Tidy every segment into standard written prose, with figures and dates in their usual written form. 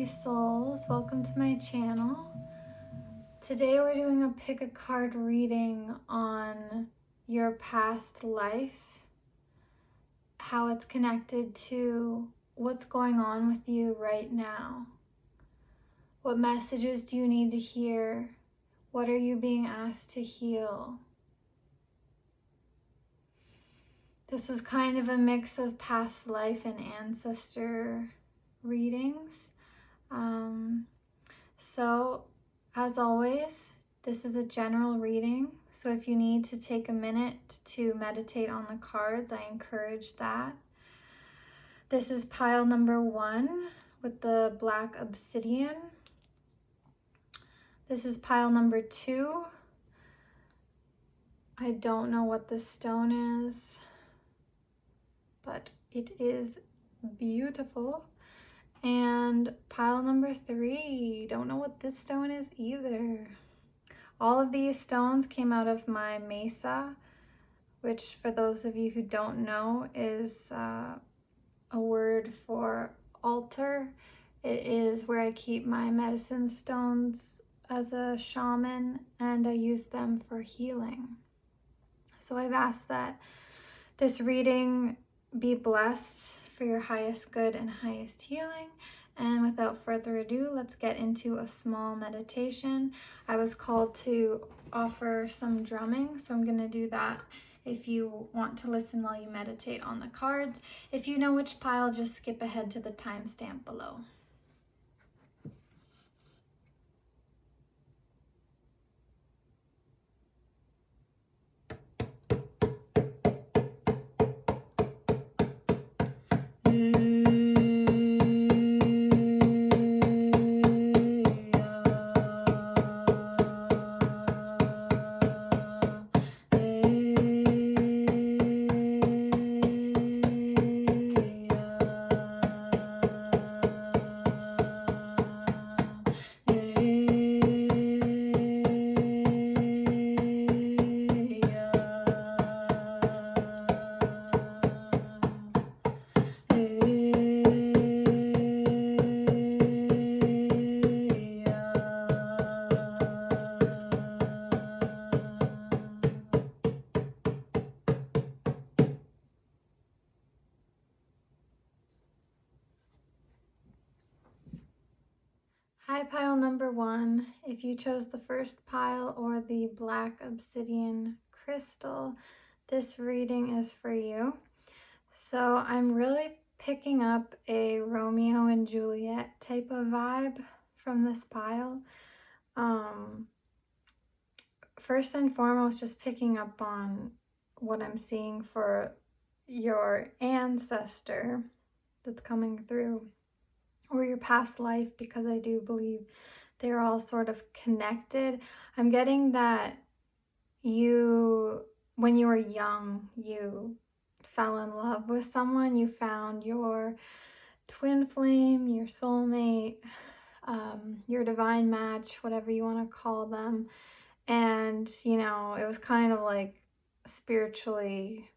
lovely souls. Welcome to my channel. Today we're doing a pick a card reading on your past life, how it's connected to what's going on with you right now. What messages do you need to hear? What are you being asked to heal? This is kind of a mix of past life and ancestor readings. So as always, this is a general reading. So if you need to take a minute to meditate on the cards, I encourage that. This is pile number 1 with the black obsidian. This is pile number 2. I don't know what this stone is, but it is beautiful. And pile number 3, don't know what this stone is either. All of these stones came out of my mesa, which for those of you who don't know is a word for altar. It is where I keep my medicine stones as a shaman, and I use them for healing. So I've asked that this reading be blessed for your highest good and highest healing. And without further ado, let's get into a small meditation. I was called to offer some drumming, so I'm going to do that if you want to listen while you meditate on the cards. If you know which pile, just skip ahead to the timestamp below. Hi, pile number 1. If you chose the first pile or the black obsidian crystal, this reading is for you. So I'm really picking up a Romeo and Juliet type of vibe from this pile. First and foremost, just picking up on what I'm seeing for your ancestor that's coming through, or your past life, because I do believe they're all sort of connected. I'm getting that when you were young, you fell in love with someone, you found your twin flame, your soulmate, your divine match, whatever you want to call them. And, it was kind of like spiritually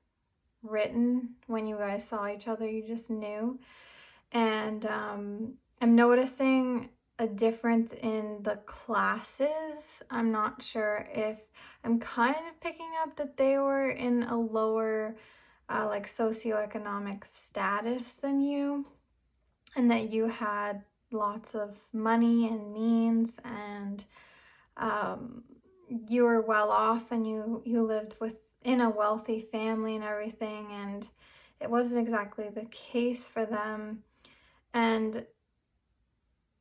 written when you guys saw each other, you just knew. And I'm noticing a difference in the classes. I'm not sure if I'm kind of picking up that they were in a lower like socioeconomic status than you, and that you had lots of money and means, and you were well off, and you lived in a wealthy family and everything, and it wasn't exactly the case for them. And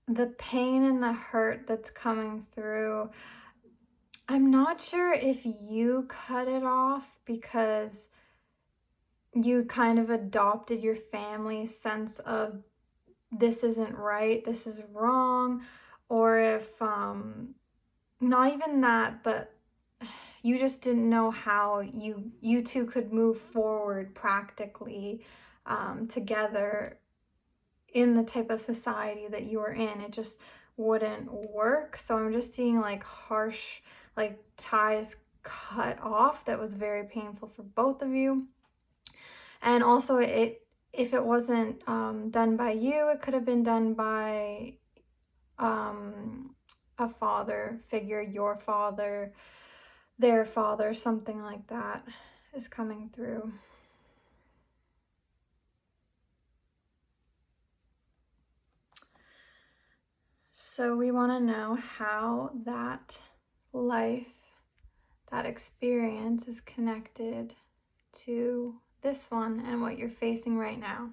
the pain and the hurt that's coming through, I'm not sure if you cut it off because you kind of adopted your family's sense of this isn't right, this is wrong, or if not even that, but you just didn't know how you two could move forward practically together in the type of society that you were in. It just wouldn't work. So I'm just seeing like harsh like ties cut off. That was very painful for both of you. And also if it wasn't done by you, it could have been done by a father figure, your father, their father, something like that is coming through. So we want to know how that life, that experience is connected to this one and what you're facing right now.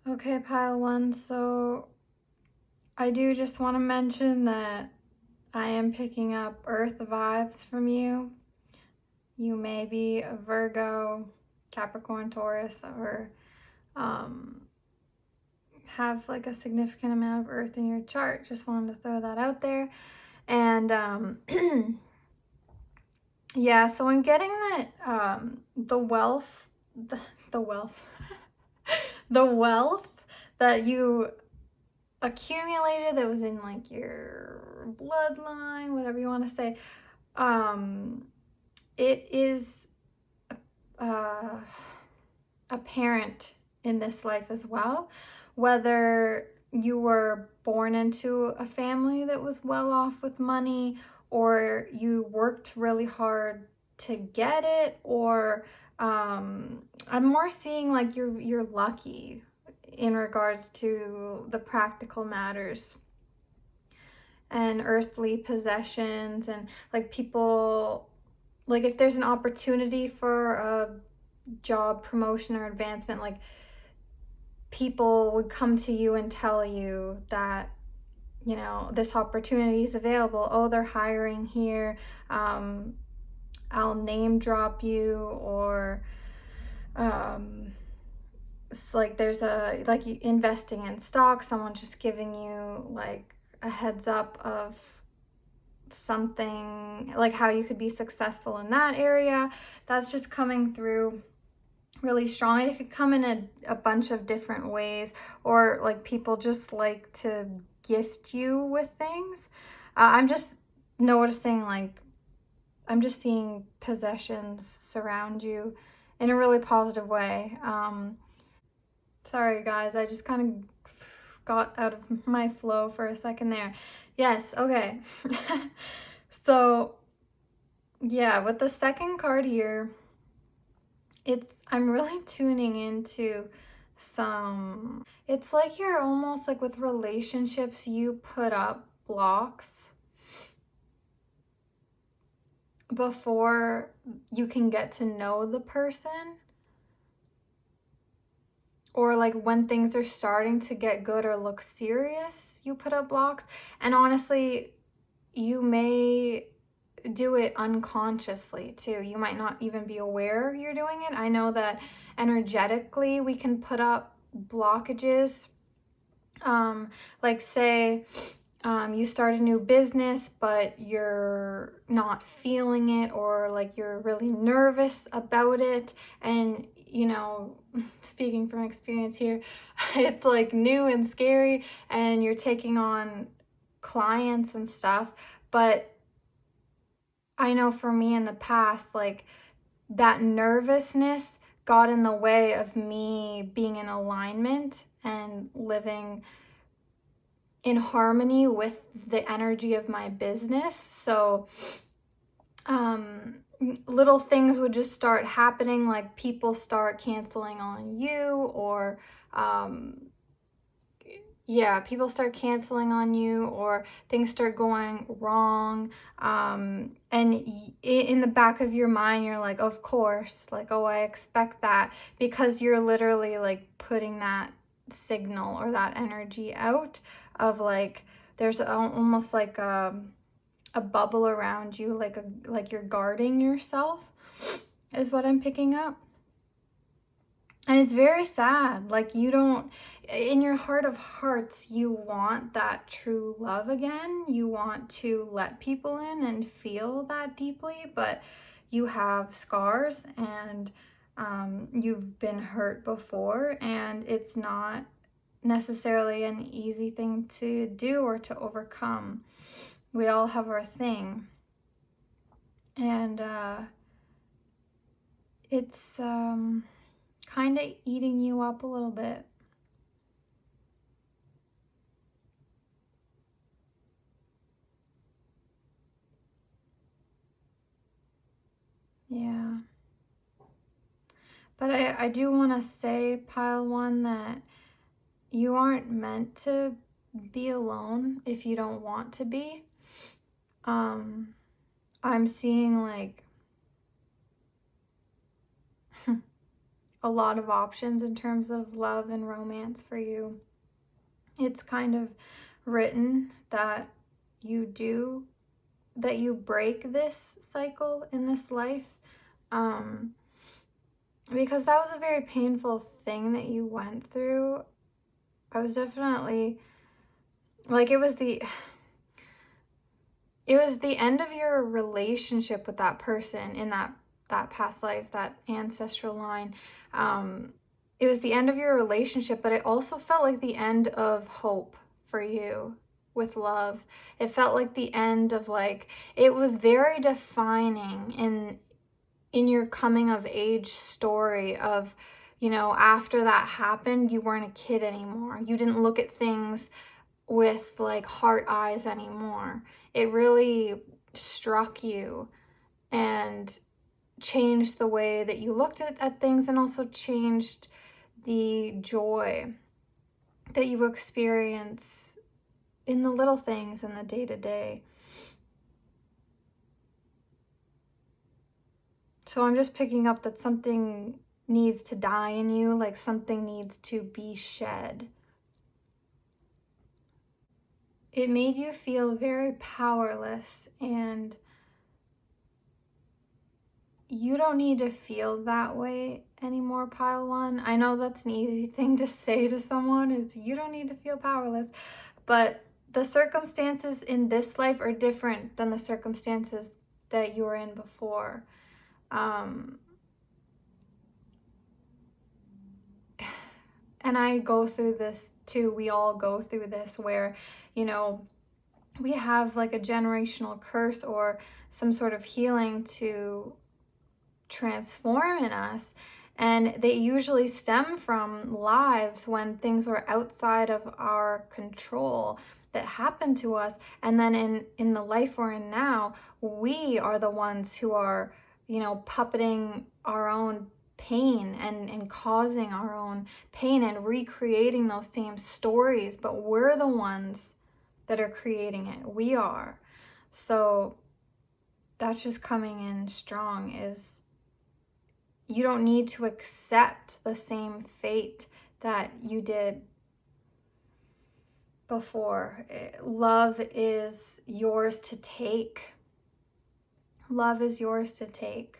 Okay, pile one. So I do just want to mention that I am picking up earth vibes from you. You may be a Virgo, Capricorn, Taurus, or have like a significant amount of earth in your chart. Just wanted to throw that out there. And yeah, so I'm getting that the wealth, the wealth, the wealth that you accumulated that was in like your bloodline, whatever you want to say, it is uh, apparent in this life as well, whether you were born into a family that was well off with money, or you worked really hard to get it, or I'm more seeing like you're lucky in regards to the practical matters and earthly possessions, and like people, like if there's an opportunity for a job promotion or advancement, like people would come to you and tell you that, you know, this opportunity is available. Oh, they're hiring here. I'll name drop you, or it's like there's a, like you investing in stock, someone's just giving you like a heads up of something, like how you could be successful in that area. That's just coming through really strong. It could come in a bunch of different ways, or like people just like to gift you with things. I'm just noticing, like, I'm just seeing possessions surround you in a really positive way. Sorry guys, I just kind of got out of my flow for a second there. Yes, okay. So yeah, with the second card here, I'm really tuning into it's like you're almost like with relationships, you put up blocks before you can get to know the person, or like when things are starting to get good or look serious, you put up blocks. And honestly, you may do it unconsciously too. You might not even be aware you're doing it. I know that energetically we can put up blockages. Like say you start a new business, but you're not feeling it, or like you're really nervous about it. And, you know, speaking from experience here, it's like new and scary, and you're taking on clients and stuff. But I know for me in the past, like that nervousness got in the way of me being in alignment and living in harmony with the energy of my business. So little things would just start happening, like people start canceling on you, or yeah, people start canceling on you, or things start going wrong. And in the back of your mind, you're like, of course, like, oh, I expect that, because you're literally like putting that signal or that energy out of like, there's almost like a bubble around you, like you're guarding yourself, is what I'm picking up. And it's very sad. Like you don't, in your heart of hearts, you want that true love again. You want to let people in and feel that deeply, but you have scars, and you've been hurt before, and it's not necessarily an easy thing to do or to overcome. We all have our thing. And it's kind of eating you up a little bit. Yeah. But I do want to say, pile one, that you aren't meant to be alone if you don't want to be. I'm seeing like a lot of options in terms of love and romance for you. It's kind of written that you break this cycle in this life. Because that was a very painful thing that you went through. I was definitely like, it was the end of your relationship with that person in that past life, that ancestral line. It was the end of your relationship, but it also felt like the end of hope for you with love. It felt like the end of, like, it was very defining in your coming of age story of, you know, after that happened, you weren't a kid anymore. You didn't look at things with like heart eyes anymore. It really struck you and changed the way that you looked at things, and also changed the joy that you experience in the little things in the day-to-day. So I'm just picking up that something needs to die in you, like something needs to be shed. It made you feel very powerless, and you don't need to feel that way anymore, pile one. I know that's an easy thing to say to someone, is you don't need to feel powerless, but the circumstances in this life are different than the circumstances that you were in before. And I go through this too. We all go through this where, you know, we have like a generational curse or some sort of healing to transform in us, and they usually stem from lives when things were outside of our control that happened to us. And then in the life we're in now, we are the ones who are, you know, puppeting our own pain and causing our own pain and recreating those same stories, but we're the ones that are creating it. We are. So that's just coming in strong, is you don't need to accept the same fate that you did before. Love is yours to take. Love is yours to take.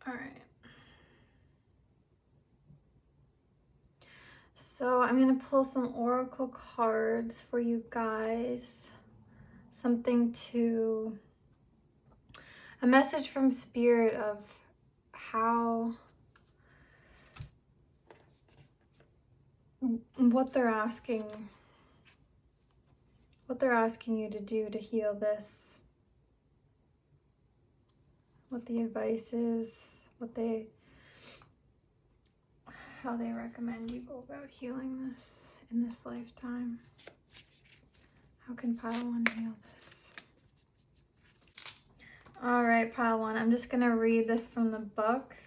All right. So I'm going to pull some oracle cards for you guys. Something to, a message from spirit of how, what they're asking you to do to heal this. What the advice is, how they recommend you go about healing this in this lifetime. How can pile one heal this? All right, pile one, I'm just gonna read this from the book.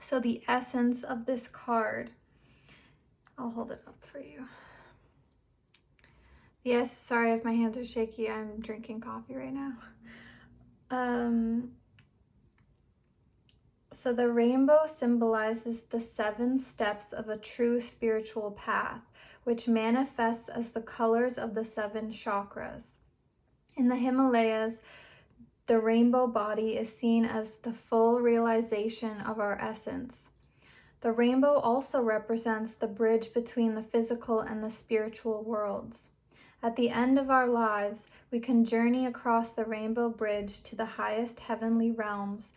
So the essence of this card, I'll hold it up for you. Yes, sorry if my hands are shaky, I'm drinking coffee right now. So the rainbow symbolizes the 7 steps of a true spiritual path, which manifests as the colors of the 7 chakras. In the Himalayas, the rainbow body is seen as the full realization of our essence. The rainbow also represents the bridge between the physical and the spiritual worlds. At the end of our lives, we can journey across the rainbow bridge to the highest heavenly realms,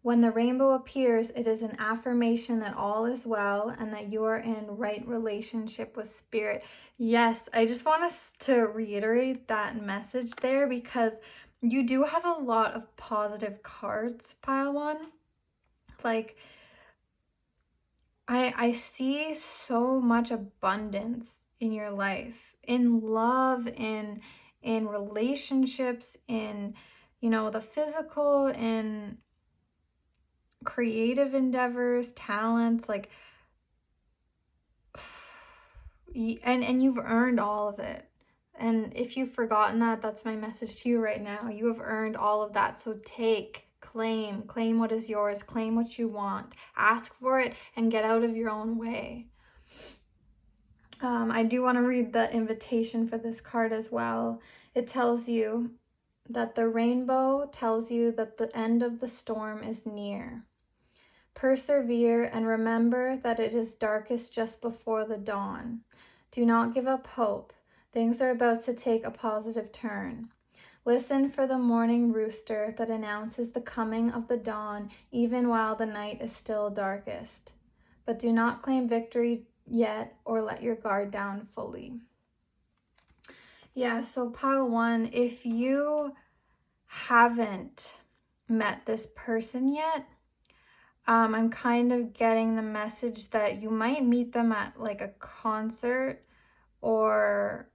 When the rainbow appears, it is an affirmation that all is well and that you are in right relationship with spirit. Yes, I just want us to reiterate that message there, because you do have a lot of positive cards, pile one. Like, I see so much abundance in your life, in love, in relationships, in, you know, the physical, in creative endeavors, talents, like, and you've earned all of it. And if you've forgotten that, that's my message to you right now. You have earned all of that. So claim what is yours, claim what you want, ask for it, and get out of your own way. I do want to read the invitation for this card as well. It tells you that the rainbow tells you that the end of the storm is near. Persevere and remember that it is darkest just before the dawn. Do not give up hope. Things are about to take a positive turn. Listen for the morning rooster that announces the coming of the dawn, even while the night is still darkest. But do not claim victory yet or let your guard down fully. Yeah, so pile one, if you haven't met this person yet, I'm kind of getting the message that you might meet them at like a concert, or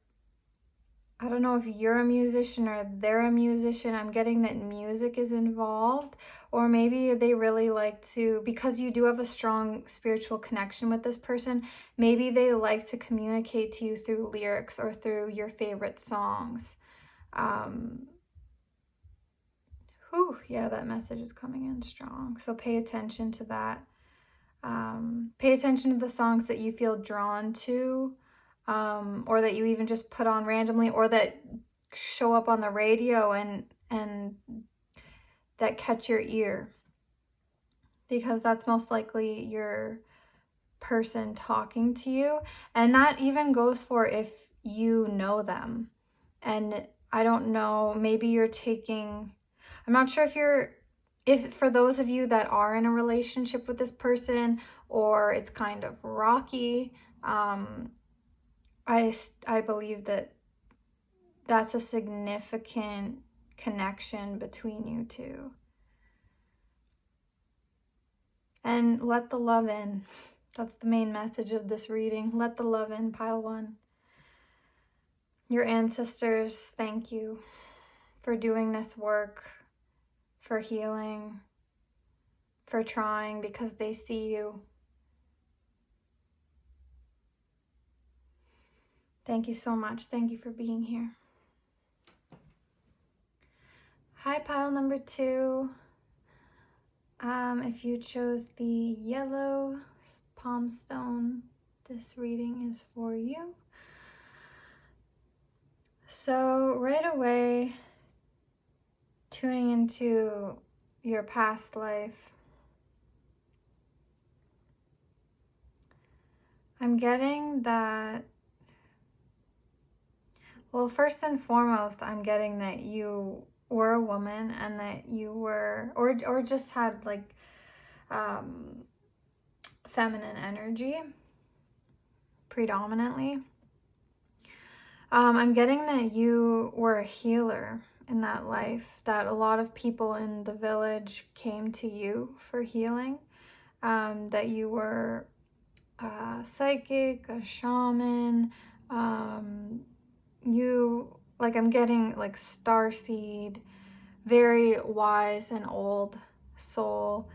I don't know if you're a musician or they're a musician. I'm getting that music is involved, or maybe they really like to, because you do have a strong spiritual connection with this person, maybe they like to communicate to you through lyrics or through your favorite songs. Yeah, that message is coming in strong. So pay attention to that. Pay attention to the songs that you feel drawn to, or that you even just put on randomly, or that show up on the radio and that catch your ear, because that's most likely your person talking to you. And that even goes for if you know them. And I don't know, maybe you're taking, I'm not sure if for those of you that are in a relationship with this person, or it's kind of rocky, I believe that that's a significant connection between you two. And let the love in. That's the main message of this reading. Let the love in, pile one. Your ancestors, thank you for doing this work, for healing, for trying, because they see you. Thank you so much. Thank you for being here. Hi, pile number two. If you chose the yellow palm stone, this reading is for you. So right away, tuning into your past life, I'm getting that, well, first and foremost, I'm getting that you were a woman, and that you were, or just had like feminine energy predominantly. I'm getting that you were a healer in that life, that a lot of people in the village came to you for healing, that you were a psychic, a shaman, I'm getting like starseed, very wise and old soul,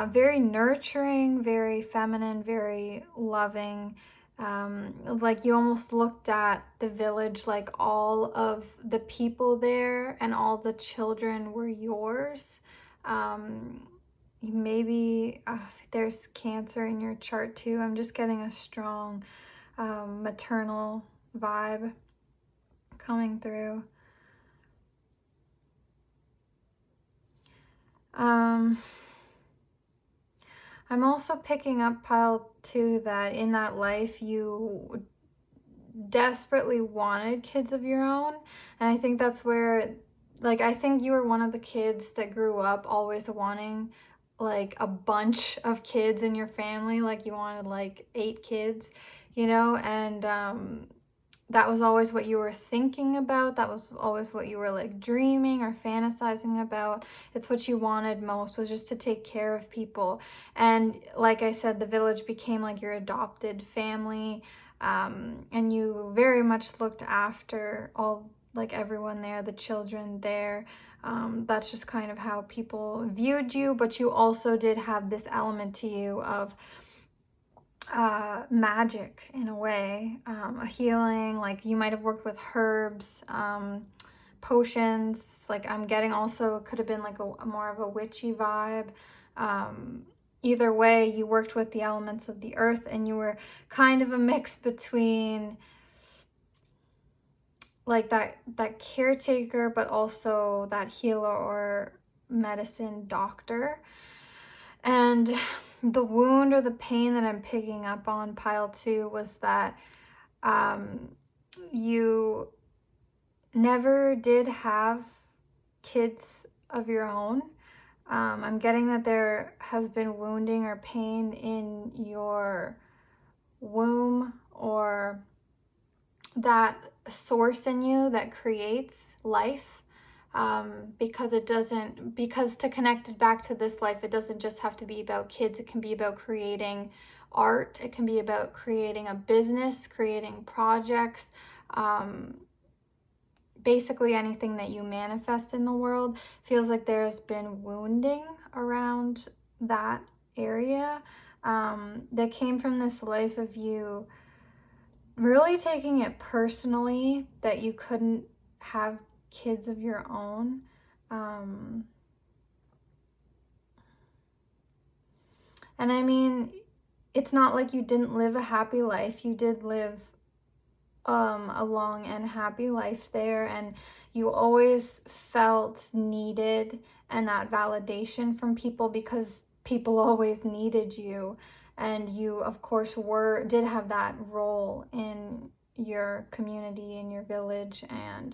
very nurturing, very feminine, very loving. Like you almost looked at the village like all of the people there and all the children were yours. Maybe there's Cancer in your chart too. I'm just getting a strong maternal vibe coming through. I'm also picking up, pile two, that in that life you desperately wanted kids of your own. And I think that's where, like, I think you were one of the kids that grew up always wanting like a bunch of kids in your family, like you wanted like 8 kids, you know, and that was always what you were thinking about. That was always what you were like dreaming or fantasizing about. It's what you wanted most, was just to take care of people. And like I said, the village became like your adopted family. And you very much looked after all, like everyone there, the children there. That's just kind of how people viewed you, but you also did have this element to you of magic in a way, a healing. Like you might have worked with herbs, potions. Like I'm getting also could have been like a more of a witchy vibe. Um, Either way, you worked with the elements of the earth, and you were kind of a mix between like that caretaker, but also that healer or medicine doctor. And the wound or the pain that I'm picking up on pile 2 was that you never did have kids of your own. I'm getting that there has been wounding or pain in your womb, or that source in you that creates life. Because to connect it back to this life, it doesn't just have to be about kids. It can be about creating art. It can be about creating a business, creating projects, basically anything that you manifest in the world. Feels like there's been wounding around that area, that came from this life of you really taking it personally that you couldn't have kids of your own. And I mean, it's not like you didn't live a happy life. You did live a long and happy life there, and you always felt needed and that validation from people, because people always needed you. And you of course did have that role in your community, in your village. And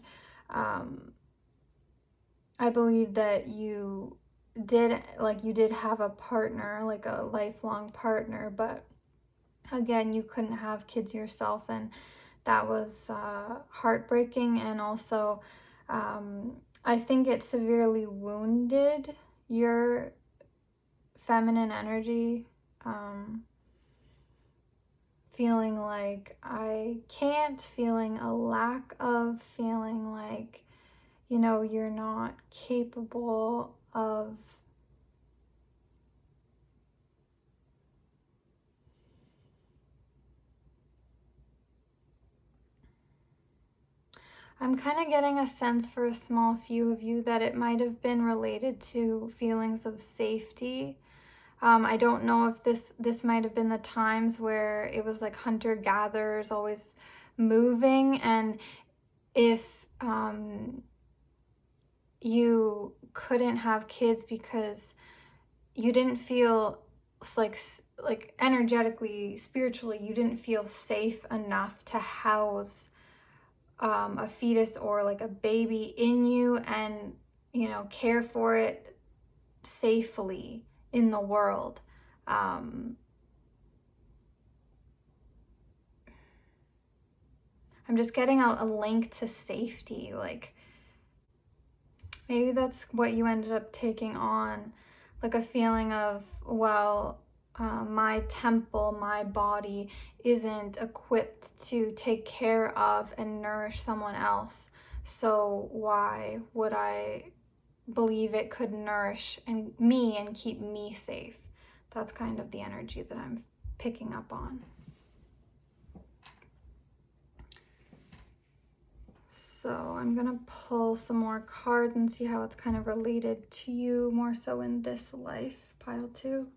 I believe that you did have a partner, like a lifelong partner, but again, you couldn't have kids yourself, and that was heartbreaking. And also, I think it severely wounded your feminine energy, feeling like I can't, feeling a lack of, feeling like, you're not capable of. I'm kind of getting a sense for a small few of you that it might have been related to feelings of safety. I don't know if this might have been the times where it was like hunter gatherers always moving, and if you couldn't have kids because you didn't feel like energetically, spiritually, you didn't feel safe enough to house a fetus or like a baby in you, and care for it safely in the world. I'm just getting a link to safety. Like maybe that's what you ended up taking on, like a feeling of, well, my temple, my body isn't equipped to take care of and nourish someone else. So why would I believe it could nourish me and keep me safe? That's kind of the energy that I'm picking up on. So I'm gonna pull some more cards and see how it's kind of related to you more so in this life, pile 2.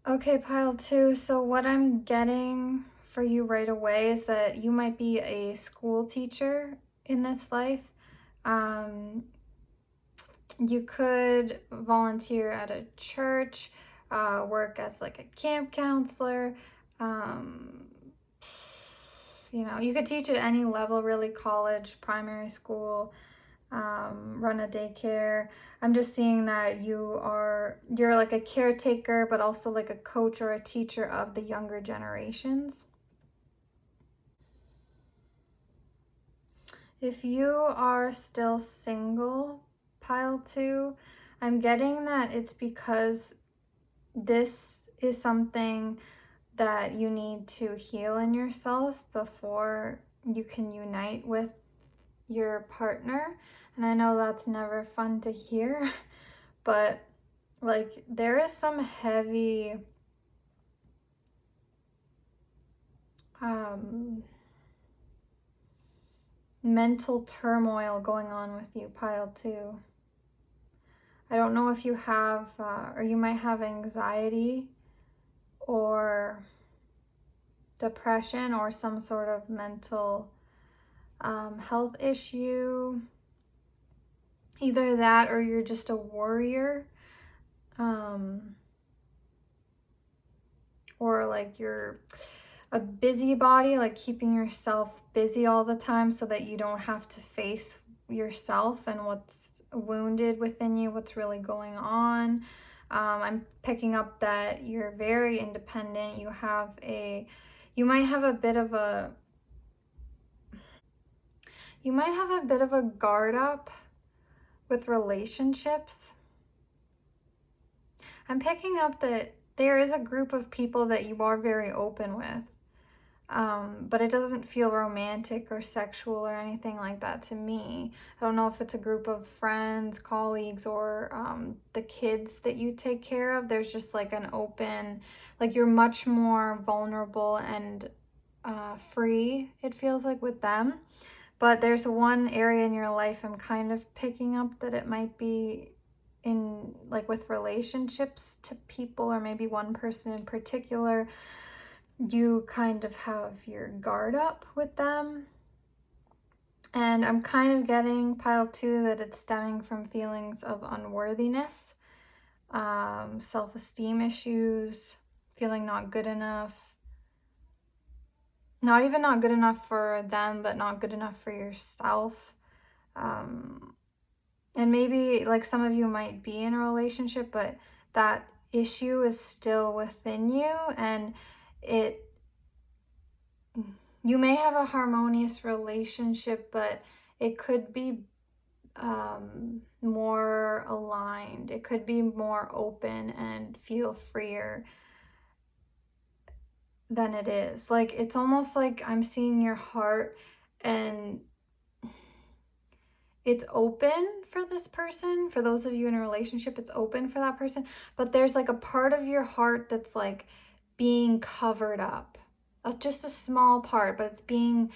Okay, pile 2. So what I'm getting for you right away is that you might be a school teacher in this life. You could volunteer at a church, work as like a camp counselor, you know, you could teach at any level, really, college, primary school, run a daycare. I'm just seeing that you're like a caretaker, but also like a coach or a teacher of the younger generations. If you are still single, pile 2, I'm getting that it's because this is something that you need to heal in yourself before you can unite with your partner. And I know that's never fun to hear, but like there is some heavy um, mental turmoil going on with you, pile 2. I don't know if you have, or you might have anxiety or depression or some sort of mental health issue. Either that or you're just a warrior. Or like you're a busybody, like keeping yourself busy all the time so that you don't have to face yourself and what's wounded within you, what's really going on. I'm picking up that you're very independent. You might have a bit of a, you might have a bit of a guard up with relationships. I'm picking up that there is a group of people that you are very open with. But it doesn't feel romantic or sexual or anything like that to me. I don't know if it's a group of friends, colleagues, or the kids that you take care of. There's just like an open, like you're much more vulnerable and free, it feels like, with them. But there's one area in your life I'm kind of picking up that it might be in, like, with relationships to people, or maybe one person in particular. You kind of have your guard up with them. And I'm kind of getting, pile 2, that it's stemming from feelings of unworthiness, self-esteem issues, feeling not good enough. Not even not good enough for them, but not good enough for yourself. And maybe like some of you might be in a relationship, but that issue is still within you, and it you may have a harmonious relationship, but it could be more aligned. It could be more open and feel freer than it is. Like, it's almost like I'm seeing your heart and it's open for this person. For those of you in a relationship, it's open for that person. But there's like a part of your heart that's like being covered up. That's just a small part, but it's being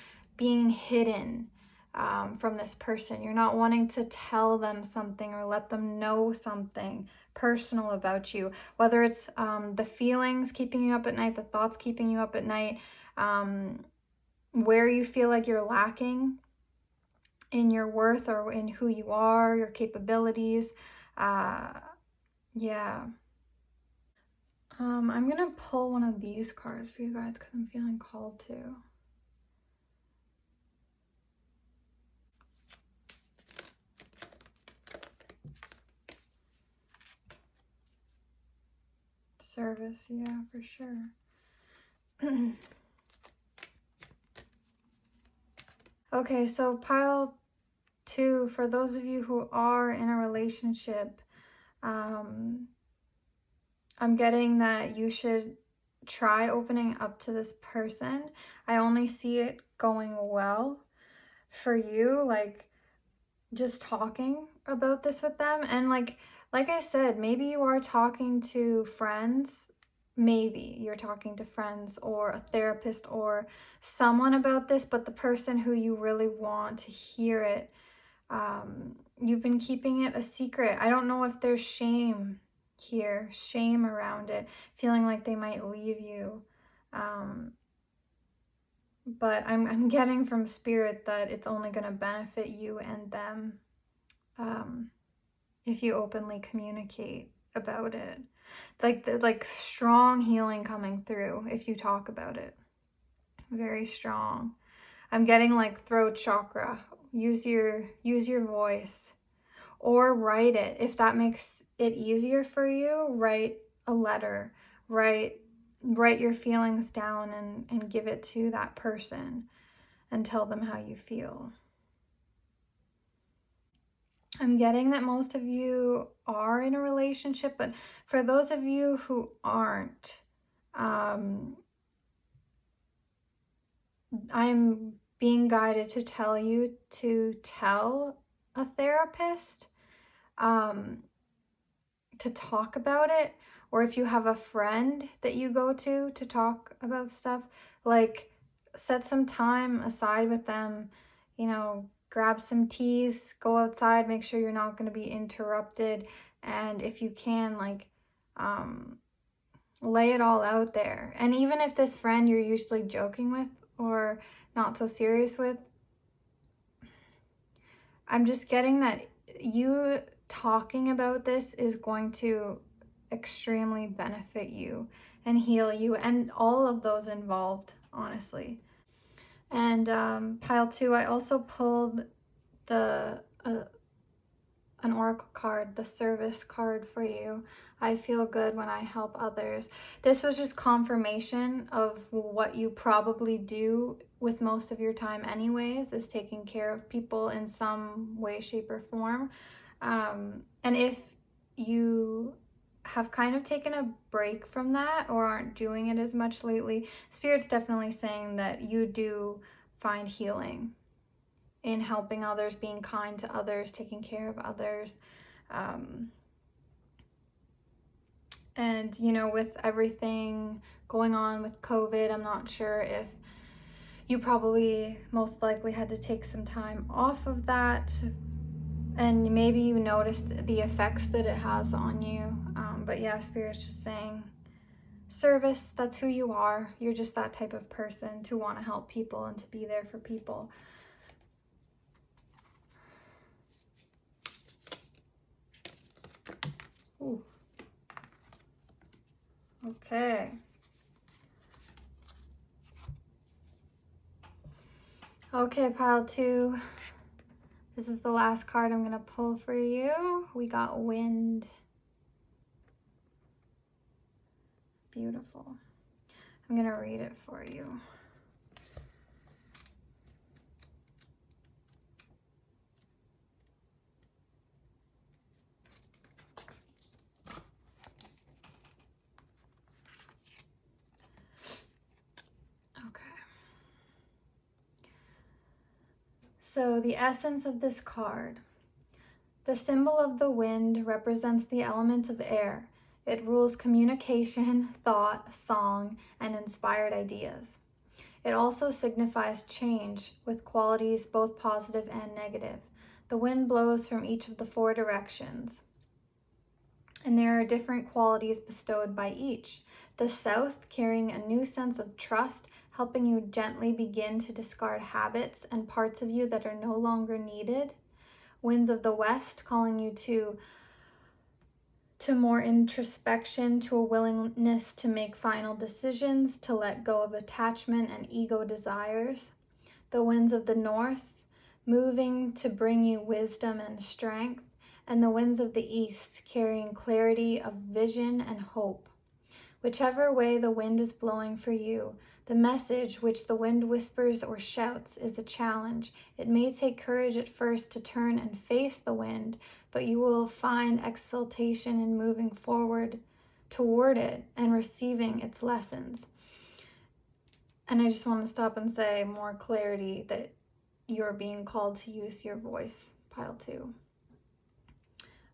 hidden from this person. You're not wanting to tell them something or let them know something personal about you. Whether it's the feelings keeping you up at night, the thoughts keeping you up at night, where you feel like you're lacking in your worth or in who you are, your capabilities. Yeah. I'm gonna pull one of these cards for you guys because I'm feeling called to. Service, yeah, for sure. Okay, so pile 2, for those of you who are in a relationship, I'm getting that you should try opening up to this person. I only see it going well for you, like just talking about this with them. And like I said, maybe you are talking to friends. Maybe you're talking to friends or a therapist or someone about this, but the person who you really want to hear it, you've been keeping it a secret. I don't know if there's shame here, shame around it, feeling like they might leave you. But I'm getting from spirit that it's only going to benefit you and them if you openly communicate about it. It's like strong healing coming through if you talk about it. Very strong. I'm getting like throat chakra. Use your voice, or write it. If that makes it easier for you, write a letter. Write your feelings down and give it to that person and tell them how you feel. I'm getting that most of you are in a relationship, but for those of you who aren't, I'm being guided to tell you to tell a therapist, to talk about it, or if you have a friend that you go to talk about stuff, like set some time aside with them, grab some teas, go outside, make sure you're not going to be interrupted, and if you can, like, lay it all out there. And even if this friend you're usually joking with or not so serious with, I'm just getting that you talking about this is going to extremely benefit you and heal you and all of those involved, honestly. And pile 2, I also pulled the an oracle card, the service card for you. I feel good when I help others. This was just confirmation of what you probably do with most of your time anyways, is taking care of people in some way, shape, or form. And if you have kind of taken a break from that or aren't doing it as much lately, Spirit's definitely saying that you do find healing in helping others, being kind to others, taking care of others. And, with everything going on with COVID, I'm not sure if you probably most likely had to take some time off of that. And maybe you noticed the effects that it has on you. But yeah, Spirit's just saying, service, that's who you are. You're just that type of person to want to help people and to be there for people. Ooh. Okay. Okay, pile 2. This is the last card I'm going to pull for you. We got wind. Beautiful. I'm going to read it for you. Okay. So the essence of this card. The symbol of the wind represents the element of air. It rules communication, thought, song, and inspired ideas. It also signifies change with qualities both positive and negative. The wind blows from each of the 4 directions, and there are different qualities bestowed by each. The south carrying a new sense of trust, helping you gently begin to discard habits and parts of you that are no longer needed. Winds of the west calling you to more introspection, to a willingness to make final decisions, to let go of attachment and ego desires. The winds of the north moving to bring you wisdom and strength, and the winds of the east carrying clarity of vision and hope. Whichever way the wind is blowing for you, the message which the wind whispers or shouts is a challenge. It may take courage at first to turn and face the wind, but you will find exultation in moving forward toward it and receiving its lessons. And I just want to stop and say more clarity that you're being called to use your voice, pile 2.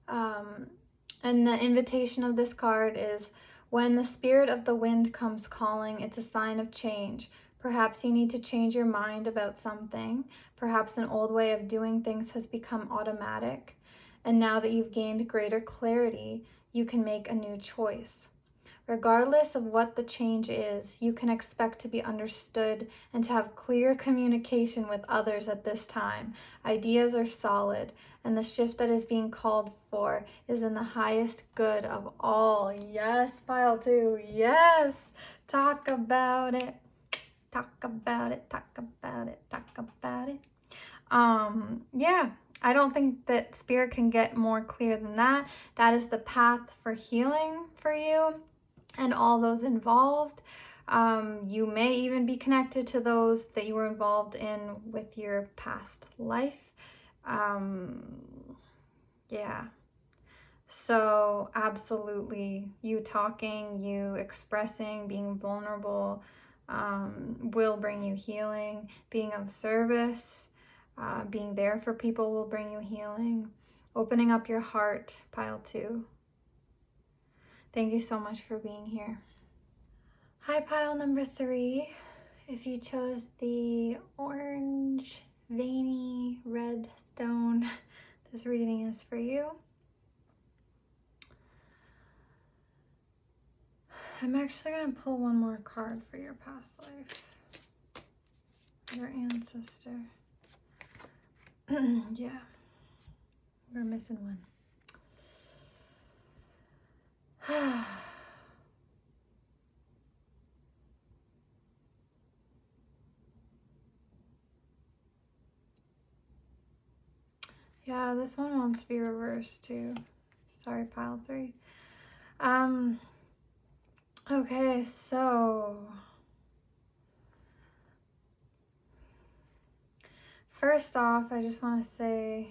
And the invitation of this card is, when the spirit of the wind comes calling, it's a sign of change. Perhaps you need to change your mind about something. Perhaps an old way of doing things has become automatic. And now that you've gained greater clarity, you can make a new choice. Regardless of what the change is, you can expect to be understood and to have clear communication with others at this time. Ideas are solid, and the shift that is being called for is in the highest good of all. Yes, pile 2. Yes. Talk about it. talk about it, talk about it, talk about it. Yeah, I don't think that spirit can get more clear than that. That is the path for healing for you and all those involved. You may even be connected to those that you were involved in with your past life. Yeah. So absolutely, you talking, you expressing, being vulnerable will bring you healing. Being of service, being there for people will bring you healing. Opening up your heart, pile 2. Thank you so much for being here. Hi, pile number 3. If you chose the orange, veiny, red stone, this reading is for you. I'm actually going to pull one more card for your past life. Your ancestor. Yeah. We're missing one. Yeah, this one wants to be reversed too. Sorry, pile 3. Okay, so first off, I just want to say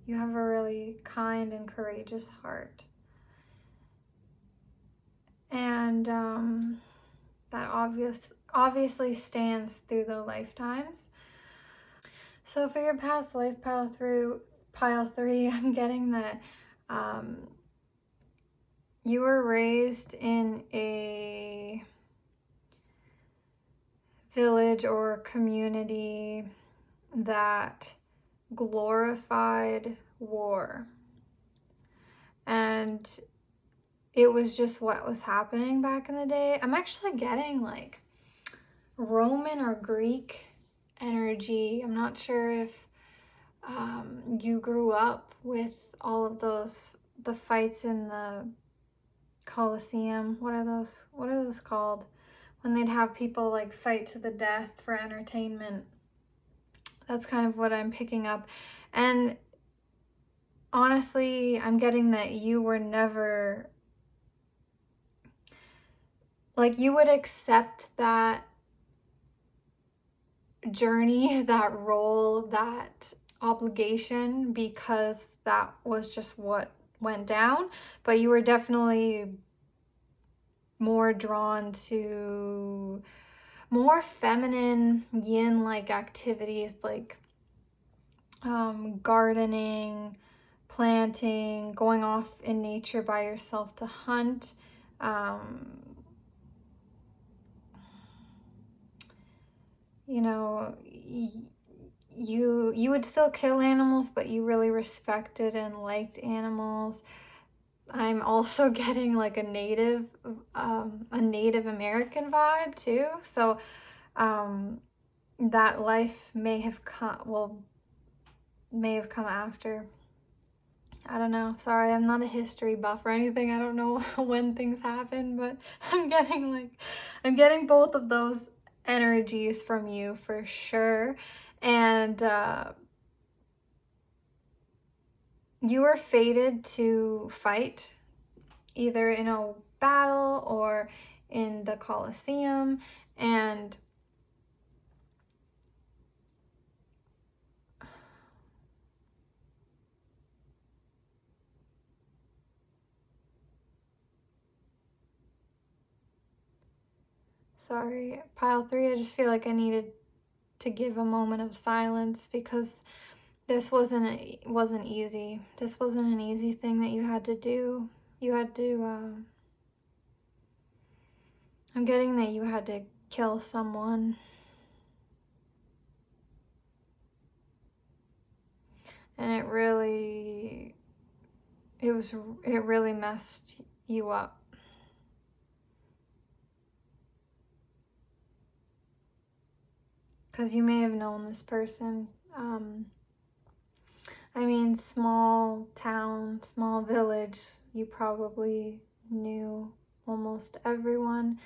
you have a really kind and courageous heart. And that obviously stands through the lifetimes. So for your past life, pile 3, I'm getting that you were raised in a village or community that glorified war. And it was just what was happening back in the day. I'm actually getting like Roman or Greek energy. I'm not sure if you grew up with all of the fights in the Colosseum. What are those called? When they'd have people like fight to the death for entertainment. That's kind of what I'm picking up. And honestly, I'm getting that you were never, like, you would accept that journey, that role, that obligation, because that was just what went down. But you were definitely more drawn to more feminine, yin-like activities, like gardening, planting, going off in nature by yourself to hunt. You know, you would still kill animals, but you really respected and liked animals. I'm also getting like a Native American vibe too. So that life may have come after. I don't know. Sorry, I'm not a history buff or anything. I don't know when things happen, but I'm getting both of those energies from you for sure. And you were fated to fight either in a battle or in the Colosseum, and sorry, pile 3, I just feel like I needed to give a moment of silence because this wasn't easy. This wasn't an easy thing that you had to do. You had to, I'm getting that you had to kill someone. And it really messed you up. Because you may have known this person. I mean, small town, small village, you probably knew almost everyone.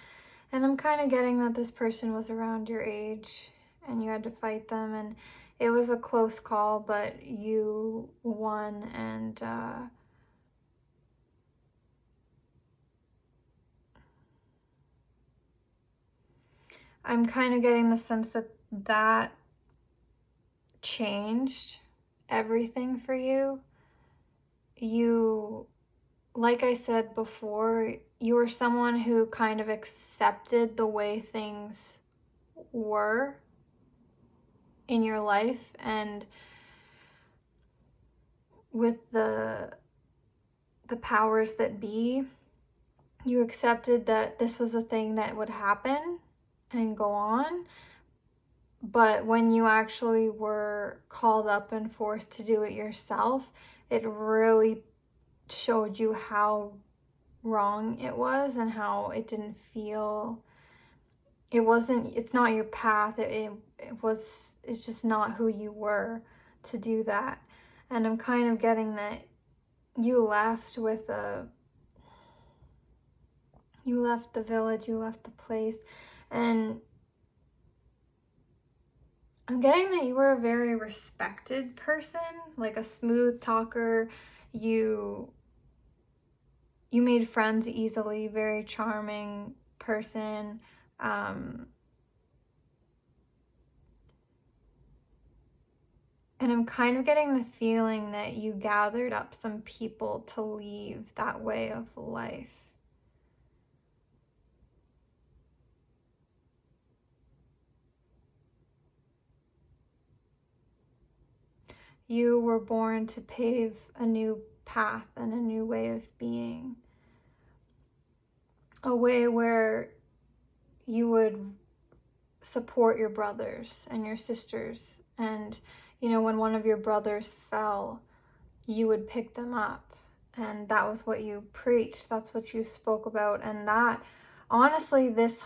And I'm kind of getting that this person was around your age and you had to fight them, and it was a close call, but you won. And I'm kind of getting the sense that that changed everything for you. You, like I said before, you were someone who kind of accepted the way things were in your life, and with the powers that be, you accepted that this was a thing that would happen and go on. But when you actually were called up and forced to do it yourself, it really showed you how wrong it was and how it didn't feel, it's not your path. It's just not who you were to do that. And I'm kind of getting that you left you left the village, you left the place, and I'm getting that you were a very respected person, like a smooth talker. You made friends easily, very charming person. And I'm kind of getting the feeling that you gathered up some people to leave that way of life. You were born to pave a new path and a new way of being. A way where you would support your brothers and your sisters. And, when one of your brothers fell, you would pick them up. And that was what you preached. That's what you spoke about. And that, honestly, this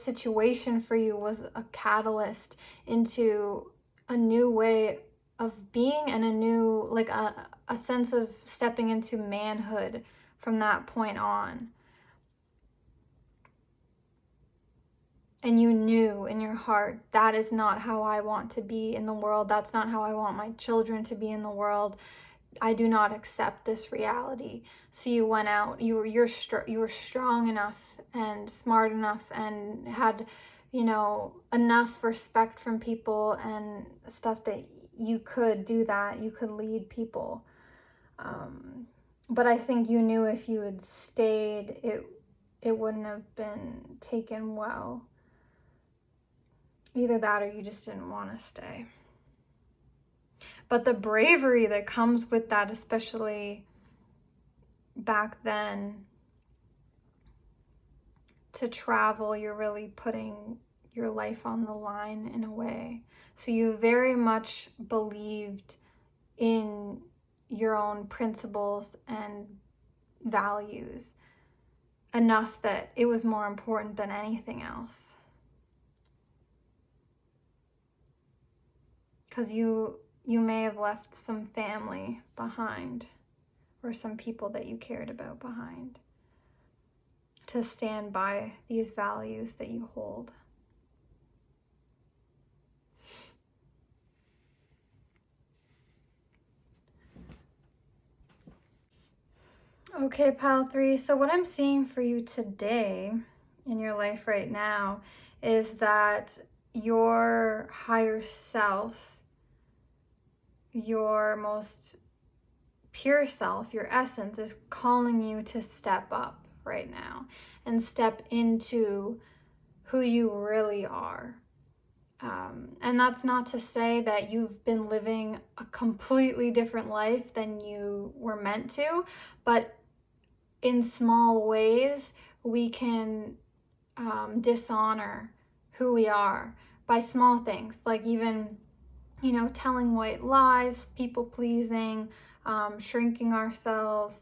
situation for you was a catalyst into a new way of being, and a new, like a sense of stepping into manhood from that point on. And you knew in your heart, that is not how I want to be in the world. That's not how I want my children to be in the world. I do not accept this reality. So you went out. You were strong enough and smart enough and had, enough respect from people and stuff that you could do that. You could lead people. But I think you knew if you had stayed, it wouldn't have been taken well. Either that, or you just didn't want to stay. But the bravery that comes with that, especially back then, to travel, you're really putting your life on the line in a way. So you very much believed in your own principles and values enough that it was more important than anything else. Because you may have left some family behind, or some people that you cared about behind, to stand by these values that you hold. Okay, Pile 3, so what I'm seeing for you today in your life right now is that your higher self, your most pure self, your essence, is calling you to step up right now and step into who you really are. And that's not to say that you've been living a completely different life than you were meant to, but in small ways, we can dishonor who we are by small things, like even, telling white lies, people pleasing, shrinking ourselves,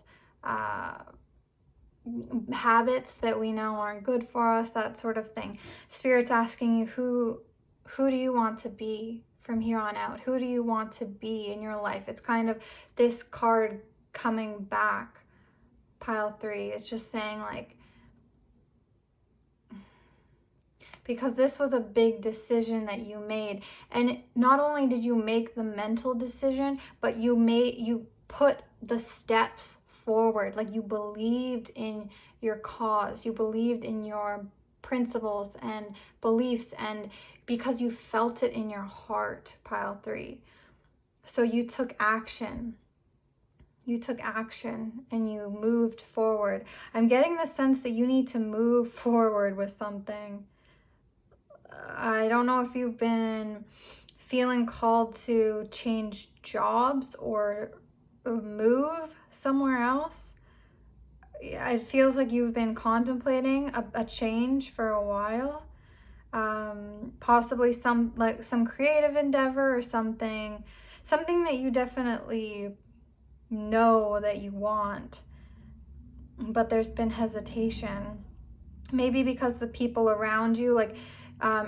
habits that we know aren't good for us, that sort of thing. Spirit's asking you, who do you want to be from here on out? Who do you want to be in your life? It's kind of this card coming back pile 3. It's just saying like, because this was a big decision that you made. And not only did you make the mental decision, but you put the steps forward. Like you believed in your cause, you believed in your principles and beliefs, and because you felt it in your heart, pile 3. So you took action. You took action and you moved forward. I'm getting the sense that you need to move forward with something. I don't know if you've been feeling called to change jobs or move somewhere else. It feels like you've been contemplating a change for a while. Possibly some creative endeavor or something that you definitely know that you want, but there's been hesitation. Maybe because the people around you, like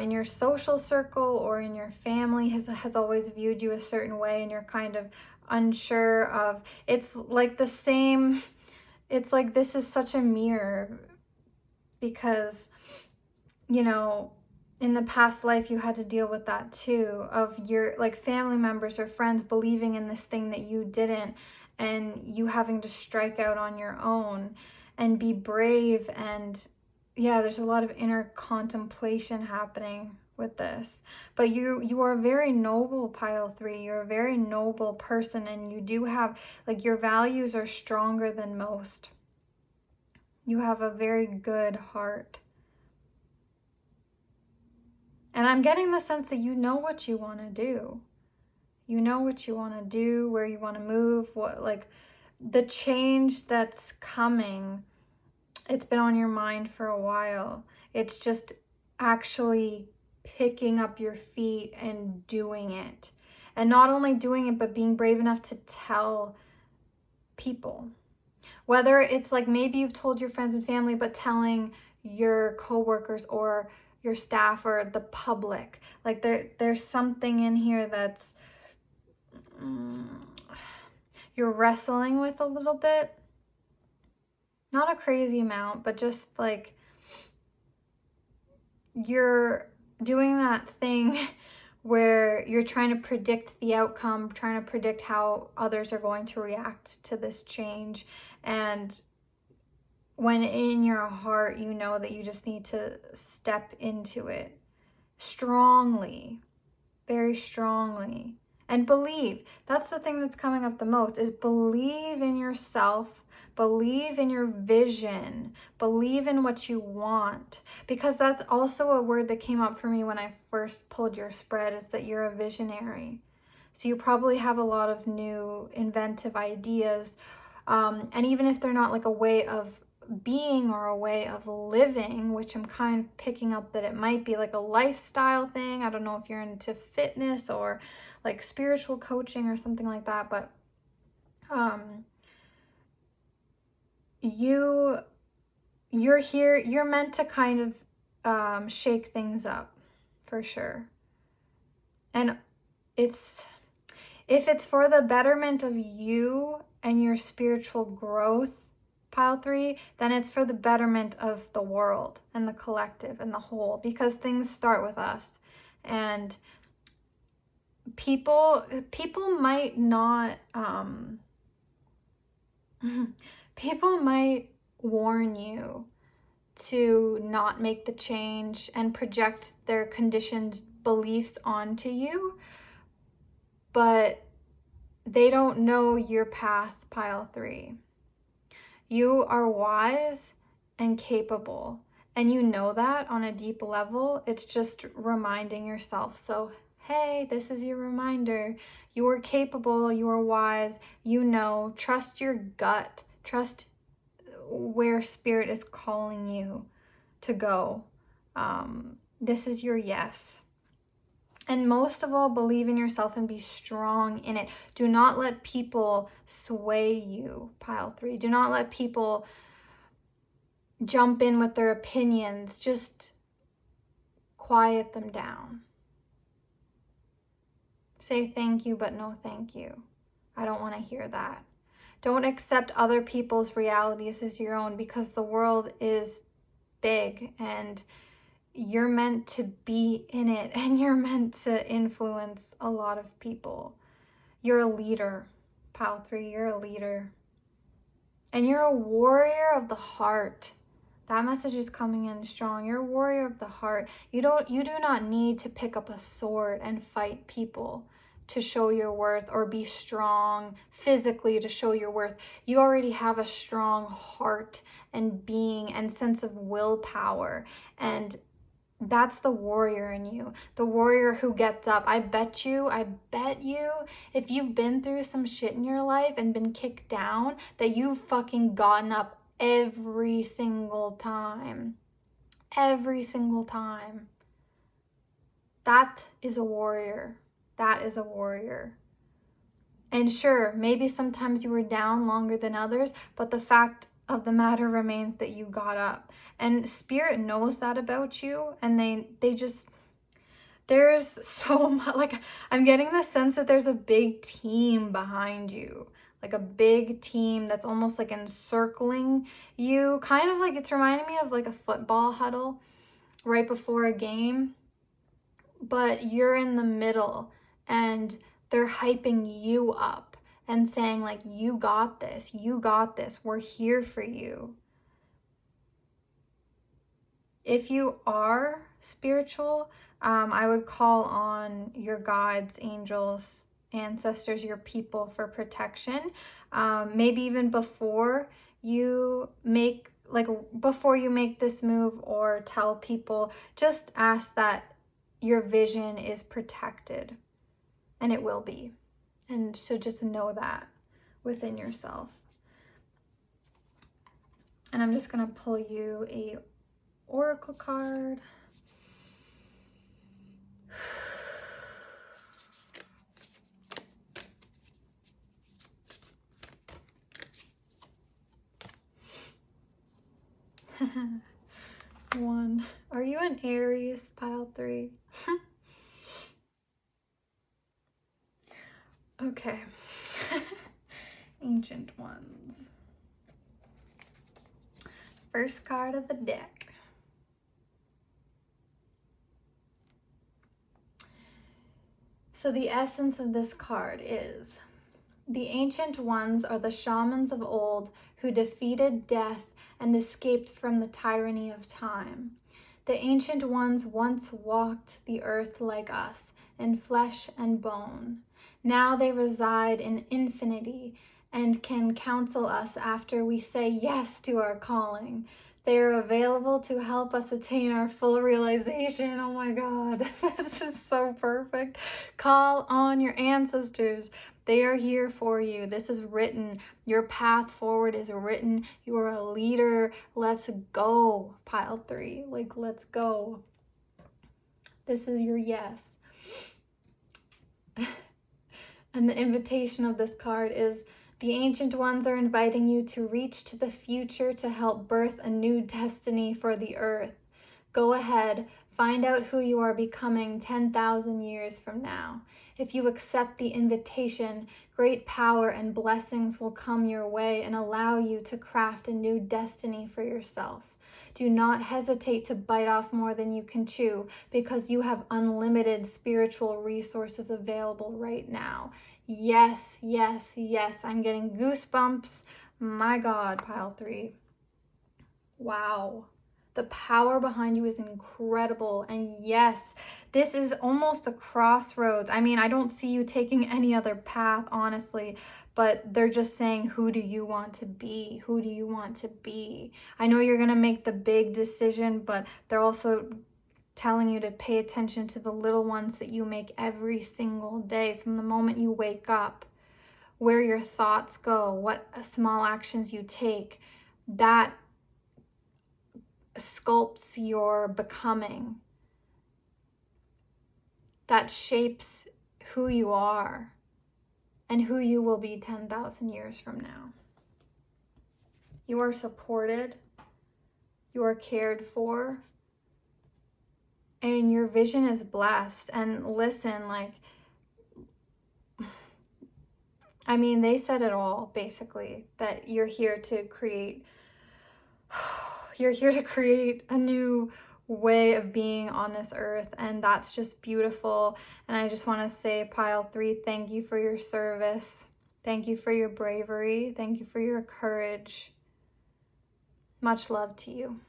in your social circle or in your family, has always viewed you a certain way, and you're kind of unsure of. It's like the same. It's like this is such a mirror, because in the past life you had to deal with that too, of your like family members or friends believing in this thing that you didn't, and you having to strike out on your own and be brave. And yeah, there's a lot of inner contemplation happening with this. But you are a very noble pile 3. You're a very noble person, and you do have, like, your values are stronger than most. You have a very good heart. And I'm getting the sense that you know what you want to do. You know what you want to do, where you want to move, what, like, the change that's coming. It's been on your mind for a while. It's just actually picking up your feet and doing it. And not only doing it, but being brave enough to tell people. Whether it's like maybe you've told your friends and family, but telling your coworkers or your staff or the public. Like there's something in here that's you're wrestling with a little bit. Not a crazy amount, but just like you're doing that thing where you're trying to predict the outcome, trying to predict how others are going to react to this change. And when in your heart you know that you just need to step into it strongly, very strongly, and believe. That's the thing that's coming up the most, is believe in yourself, believe in your vision, believe in what you want. Because that's also a word that came up for me when I first pulled your spread, is that you're a visionary. So you probably have a lot of new inventive ideas, and even if they're not like a way of being or a way of living, which I'm kind of picking up that it might be like a lifestyle thing. I don't know if you're into fitness or like spiritual coaching or something like that, but you're here, you're meant to kind of shake things up for sure. And if it's for the betterment of you and your spiritual growth, pile 3, then it's for the betterment of the world and the collective and the whole, because things start with us. And people might not people might warn you to not make the change and project their conditioned beliefs onto you, but they don't know your path, pile 3. You are wise and capable, and you know that on a deep level. It's just reminding yourself. So, hey, this is your reminder. You are capable, you are wise, you know, trust your gut, trust where spirit is calling you to go. This is your yes. And most of all, believe in yourself and be strong in it. Do not let people sway you, pile 3. Do not let people jump in with their opinions. Just quiet them down. Say thank you, but no thank you. I don't want to hear that. Don't accept other people's realities as your own, because the world is big and you're meant to be in it, and you're meant to influence a lot of people. You're a leader, Pile 3, you're a leader. And you're a warrior of the heart. That message is coming in strong. You're a warrior of the heart. You do not need to pick up a sword and fight people to show your worth, or be strong physically to show your worth. You already have a strong heart and being and sense of willpower, and that's the warrior in you, the warrior who gets up. I bet you, if you've been through some shit in your life and been kicked down, that you've fucking gotten up every single time. Every single time. That is a warrior. That is a warrior. And sure, maybe sometimes you were down longer than others, but the fact of the matter remains that you got up. And Spirit knows that about you, and they just, there's so much, like, I'm getting the sense that there's a big team behind you, like a big team that's almost like encircling you, kind of like, it's reminding me of like a football huddle right before a game, but you're in the middle and they're hyping you up and saying like, you got this, we're here for you. If you are spiritual, I would call on your guides, angels, ancestors, your people for protection. Maybe even before you make this move or tell people, just ask that your vision is protected, and it will be. And so just know that within yourself. And I'm just going to pull you a oracle card. One. Are you an Aries, Pile 3? Okay. Ancient Ones. First card of the deck. So the essence of this card is, the Ancient Ones are the shamans of old who defeated death and escaped from the tyranny of time. The Ancient Ones once walked the earth like us, in flesh and bone. Now they reside in infinity and can counsel us after we say yes to our calling. They are available to help us attain our full realization. Oh my God, this is so perfect. Call on your ancestors. They are here for you. This is written. Your path forward is written. You are a leader. Let's go, Pile 3. Like, let's go. This is your yes. And the invitation of this card is, the Ancient Ones are inviting you to reach to the future to help birth a new destiny for the earth. Go ahead, find out who you are becoming 10,000 years from now. If you accept the invitation, great power and blessings will come your way and allow you to craft a new destiny for yourself. Do not hesitate to bite off more than you can chew, because you have unlimited spiritual resources available right now. Yes, yes, yes. I'm getting goosebumps. My God, Pile 3. Wow. The power behind you is incredible. And yes, this is almost a crossroads. I mean, I don't see you taking any other path, honestly, but they're just saying, who do you want to be? Who do you want to be? I know you're going to make the big decision, but they're also telling you to pay attention to the little ones that you make every single day, from the moment you wake up, where your thoughts go, what small actions you take. That sculpts your becoming. That shapes who you are and who you will be 10,000 years from now. You are supported, you are cared for, and your vision is blessed. And listen, like, I mean, they said it all, basically, that you're here to create, you're here to create a new way of being on this earth, and that's just beautiful. And I just want to say, pile 3, thank you for your service. Thank you for your bravery. Thank you for your courage. Much love to you.